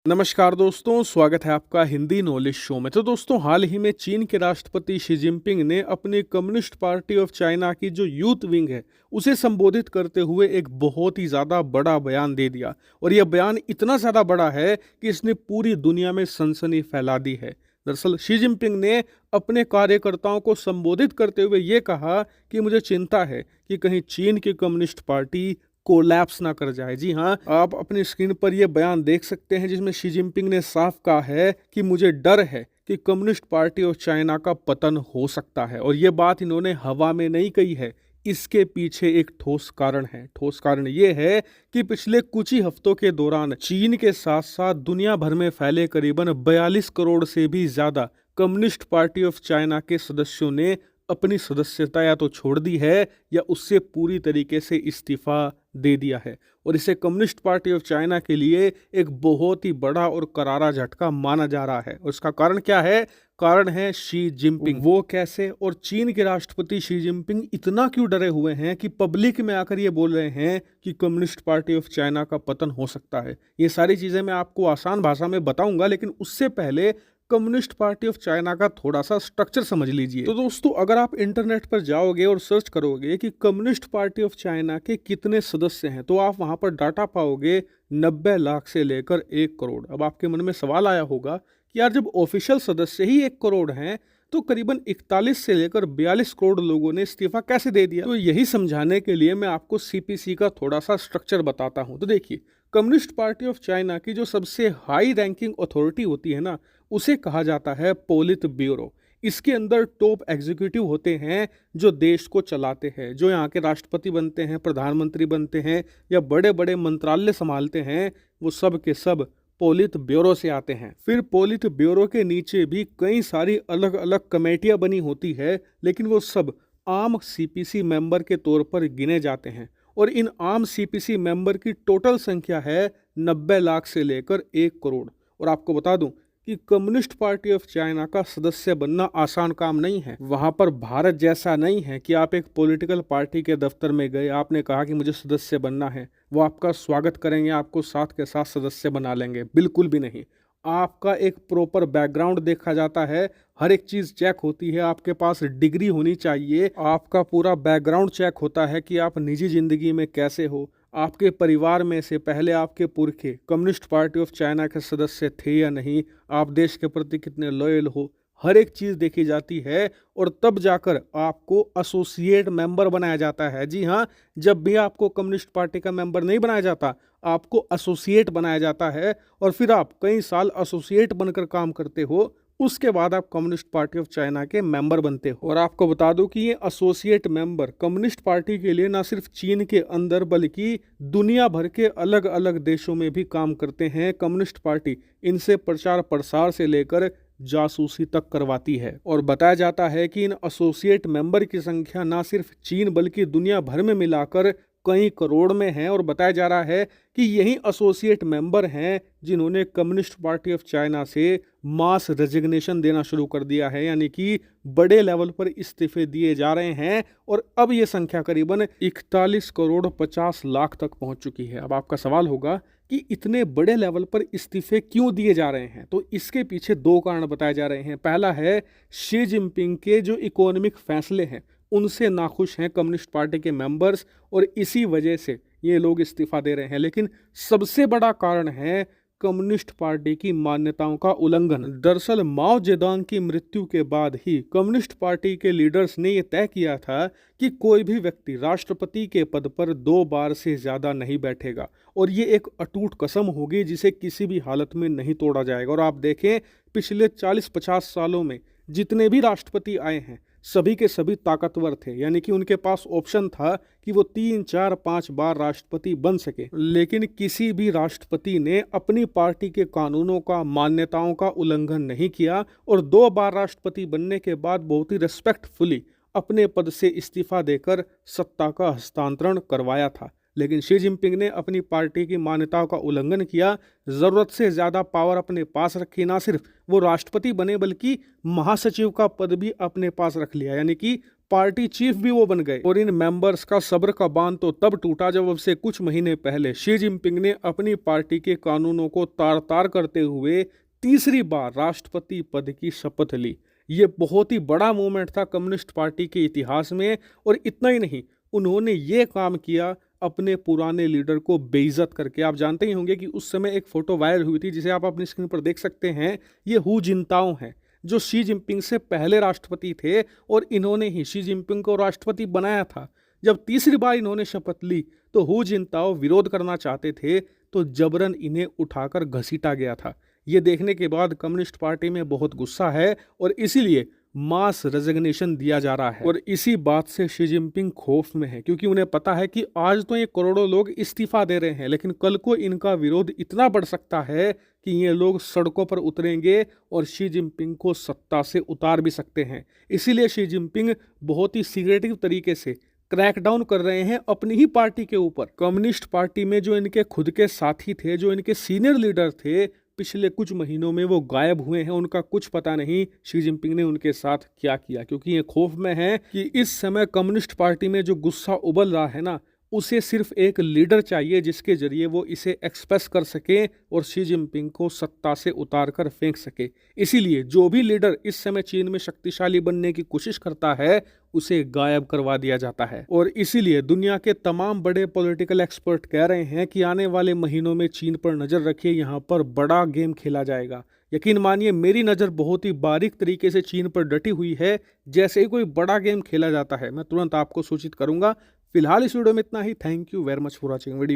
नमस्कार दोस्तों, स्वागत है आपका हिंदी नॉलेज शो में। तो दोस्तों, हाल ही में चीन के राष्ट्रपति शी जिनपिंग ने अपनी कम्युनिस्ट पार्टी ऑफ चाइना की जो यूथ विंग है उसे संबोधित करते हुए एक बहुत ही ज़्यादा बड़ा बयान दे दिया। और यह बयान इतना ज़्यादा बड़ा है कि इसने पूरी दुनिया में सनसनी फैला दी है। दरअसल शी जिनपिंग ने अपने कार्यकर्ताओं को संबोधित करते हुए ये कहा कि मुझे चिंता है कि कहीं चीन की कम्युनिस्ट पार्टी कोलैप्स ना कर जाए। जी हाँ, आप अपनी स्क्रीन पर यह बयान देख सकते हैं जिसमें शी जिनपिंग ने साफ कहा है कि मुझे डर है कि कम्युनिस्ट पार्टी ऑफ चाइना का पतन हो सकता है। और ये बात इन्होंने हवा में नहीं कही है, इसके पीछे एक ठोस कारण है। ठोस कारण ये है कि पिछले कुछ ही हफ्तों के दौरान चीन के साथ साथ दुनिया भर में फैले करीबन 42 करोड़ से भी ज्यादा कम्युनिस्ट पार्टी ऑफ चाइना के सदस्यों ने अपनी सदस्यता या तो छोड़ दी है या उससे पूरी तरीके से इस्तीफा दे दिया है। और इसे कम्युनिस्ट पार्टी ऑफ चाइना के लिए एक बहुत ही बड़ा और करारा झटका माना जा रहा है। और इसका कारण क्या है? कारण है शी जिनपिंग। वो कैसे? और चीन के राष्ट्रपति शी जिनपिंग इतना क्यों डरे हुए हैं कि पब्लिक में आकर ये बोल रहे हैं कि कम्युनिस्ट पार्टी ऑफ चाइना का पतन हो सकता है? ये सारी चीजें मैं आपको आसान भाषा में बताऊंगा, लेकिन उससे पहले कम्युनिस्ट पार्टी ऑफ चाइना का थोड़ा सा स्ट्रक्चर समझ लीजिए। तो दोस्तों, अगर आप इंटरनेट पर जाओगे और सर्च करोगे कि कम्युनिस्ट पार्टी ऑफ चाइना के कितने सदस्य हैं, तो आप वहां पर डाटा पाओगे 90 लाख से लेकर 1 करोड़। अब आपके मन में सवाल आया होगा कि यार, जब ऑफिशियल सदस्य ही 1 करोड़ हैं तो करीबन 41 से लेकर 42 करोड़ लोगों ने इस्तीफा कैसे दे दिया? तो यही समझाने के लिए मैं आपको सीपीसी का थोड़ा सा स्ट्रक्चर बताता हूं। तो देखिए, कम्युनिस्ट पार्टी ऑफ चाइना की जो सबसे हाई रैंकिंग अथॉरिटी होती है ना, उसे कहा जाता है पोलित ब्यूरो। इसके अंदर टॉप एग्जीक्यूटिव होते हैं जो देश को चलाते हैं, जो यहाँ के राष्ट्रपति बनते हैं, प्रधानमंत्री बनते हैं या बड़े बड़े मंत्रालय संभालते हैं, वो सब के सब पोलित ब्यूरो से आते हैं। फिर पोलित ब्यूरो के नीचे भी कई सारी अलग अलग कमेटियां बनी होती है, लेकिन वो सब आम सीपीसी मेंबर के तौर पर गिने जाते हैं। और इन आम सीपीसी मेंबर की टोटल संख्या है 90 लाख से लेकर 1 करोड़। और आपको बता दूं कि कम्युनिस्ट पार्टी ऑफ चाइना का सदस्य बनना आसान काम नहीं है। वहां पर भारत जैसा नहीं है कि आप एक पॉलिटिकल पार्टी के दफ्तर में गए, आपने कहा कि मुझे सदस्य बनना है, वो आपका स्वागत करेंगे, आपको साथ के साथ सदस्य बना लेंगे। बिल्कुल भी नहीं। आपका एक प्रॉपर बैकग्राउंड देखा जाता है, हर एक चीज चेक होती है। आपके पास डिग्री होनी चाहिए, आपका पूरा बैकग्राउंड चेक होता है कि आप निजी जिंदगी में कैसे हो, आपके परिवार में से पहले आपके पुरखे कम्युनिस्ट पार्टी ऑफ चाइना के सदस्य थे या नहीं, आप देश के प्रति कितने लॉयल हो, हर एक चीज देखी जाती है। और तब जाकर आपको एसोसिएट मेंबर बनाया जाता है। जी हाँ, जब भी आपको कम्युनिस्ट पार्टी का मेंबर नहीं बनाया जाता, आपको एसोसिएट बनाया जाता है। और फिर आप कई साल एसोसिएट बनकर काम करते हो, उसके बाद आप कम्युनिस्ट पार्टी ऑफ चाइना के मेंबर बनते हो। और आपको बता दूं कि ये एसोसिएट मेंबर कम्युनिस्ट पार्टी के लिए ना सिर्फ चीन के अंदर बल्कि दुनिया भर के अलग अलग देशों में भी काम करते हैं। कम्युनिस्ट पार्टी इनसे प्रचार प्रसार से लेकर जासूसी तक करवाती है। और बताया जाता है कि इन एसोसिएट मेंबर की संख्या ना सिर्फ चीन बल्कि दुनिया भर में मिलाकर कई करोड़ में है। और बताया जा रहा है कि यही एसोसिएट मेंबर हैं जिन्होंने कम्युनिस्ट पार्टी ऑफ चाइना से मास रेजिग्नेशन देना शुरू कर दिया है, यानी कि बड़े लेवल पर इस्तीफे दिए जा रहे हैं। और अब ये संख्या करीबन 41 करोड़ 50 लाख तक पहुंच चुकी है। अब आपका सवाल होगा कि इतने बड़े लेवल पर इस्तीफे क्यों दिए जा रहे हैं? तो इसके पीछे 2 कारण बताए जा रहे हैं। पहला है शी जिनपिंग के जो इकोनॉमिक फैसले हैं उनसे नाखुश हैं कम्युनिस्ट पार्टी के मेंबर्स, और इसी वजह से ये लोग इस्तीफा दे रहे हैं। लेकिन सबसे बड़ा कारण है कम्युनिस्ट पार्टी की मान्यताओं का उल्लंघन। दरअसल माओ जेडोंग की मृत्यु के बाद ही कम्युनिस्ट पार्टी के लीडर्स ने यह तय किया था कि कोई भी व्यक्ति राष्ट्रपति के पद पर 2 बार से ज्यादा नहीं बैठेगा। और ये एक अटूट कसम होगी जिसे किसी भी हालत में नहीं तोड़ा जाएगा। और आप देखें, पिछले 40-50 सालों में जितने भी राष्ट्रपति आए हैं सभी के सभी ताकतवर थे, यानी कि उनके पास ऑप्शन था कि वो 3, 4, 5 बार राष्ट्रपति बन सके। लेकिन किसी भी राष्ट्रपति ने अपनी पार्टी के कानूनों का, मान्यताओं का उल्लंघन नहीं किया और 2 बार राष्ट्रपति बनने के बाद बहुत ही रिस्पेक्टफुली अपने पद से इस्तीफा देकर सत्ता का हस्तांतरण करवाया था। लेकिन शी जिनपिंग ने अपनी पार्टी की मान्यताओं का उल्लंघन किया, जरूरत से ज्यादा पावर अपने पास रखी। ना सिर्फ वो राष्ट्रपति बने बल्कि महासचिव का पद भी अपने पास रख लिया, यानी कि पार्टी चीफ भी वो बन गए। और इन मेंबर्स का सब्र का बांध तो तब टूटा जब अब से कुछ महीने पहले शी जिनपिंग ने अपनी पार्टी के कानूनों को तार तार करते हुए तीसरी बार राष्ट्रपति पद की शपथ ली। ये बहुत ही बड़ा मूवमेंट था कम्युनिस्ट पार्टी के इतिहास में। और इतना ही नहीं, उन्होंने ये काम किया अपने पुराने लीडर को बेइज्जत करके। आप जानते ही होंगे कि उस समय एक फोटो वायरल हुई थी जिसे आप अपनी स्क्रीन पर देख सकते हैं। ये हु जिनताओ हैं जो शी जिनपिंग से पहले राष्ट्रपति थे और इन्होंने ही शी जिनपिंग को राष्ट्रपति बनाया था। जब तीसरी बार इन्होंने शपथ ली तो हु जिनताओ विरोध करना चाहते थे तो जबरन इन्हें उठाकर घसीटा गया था। ये देखने के बाद कम्युनिस्ट पार्टी में बहुत गुस्सा है और इसीलिए मास रेजिग्नेशन दिया जा रहा है। और इसी बात से शी जिनपिंग खौफ में है क्योंकि उन्हें पता है कि आज तो ये करोड़ों लोग इस्तीफा दे रहे हैं, लेकिन कल को इनका विरोध इतना बढ़ सकता है कि ये लोग सड़कों पर उतरेंगे और शी जिनपिंग को सत्ता से उतार भी सकते हैं। इसीलिए शी जिनपिंग बहुत ही सीक्रेटिव तरीके से क्रैकडाउन कर रहे हैं अपनी ही पार्टी के ऊपर। कम्युनिस्ट पार्टी में जो इनके खुद के साथी थे, जो इनके सीनियर लीडर थे, पिछले कुछ महीनों में वो गायब हुए हैं। उनका कुछ पता नहीं शी जिनपिंग ने उनके साथ क्या किया, क्योंकि ये खौफ में है कि इस समय कम्युनिस्ट पार्टी में जो गुस्सा उबल रहा है ना, उसे सिर्फ एक लीडर चाहिए जिसके जरिए वो इसे एक्सप्रेस कर सके और शी जिनपिंग को सत्ता से उतार कर फेंक सके। इसीलिए जो भी लीडर इस समय चीन में शक्तिशाली बनने की कोशिश करता है उसे गायब करवा दिया जाता है। और इसीलिए दुनिया के तमाम बड़े पॉलिटिकल एक्सपर्ट कह रहे हैं कि आने वाले महीनों में चीन पर नजर रखिए, यहाँ पर बड़ा गेम खेला जाएगा। यकीन मानिए मेरी नज़र बहुत ही बारीक तरीके से चीन पर डटी हुई है। जैसे ही कोई बड़ा गेम खेला जाता है मैं तुरंत आपको सूचित करूंगा। फिलहाल इस वीडियो में इतना ही। Thank you very much for watching video.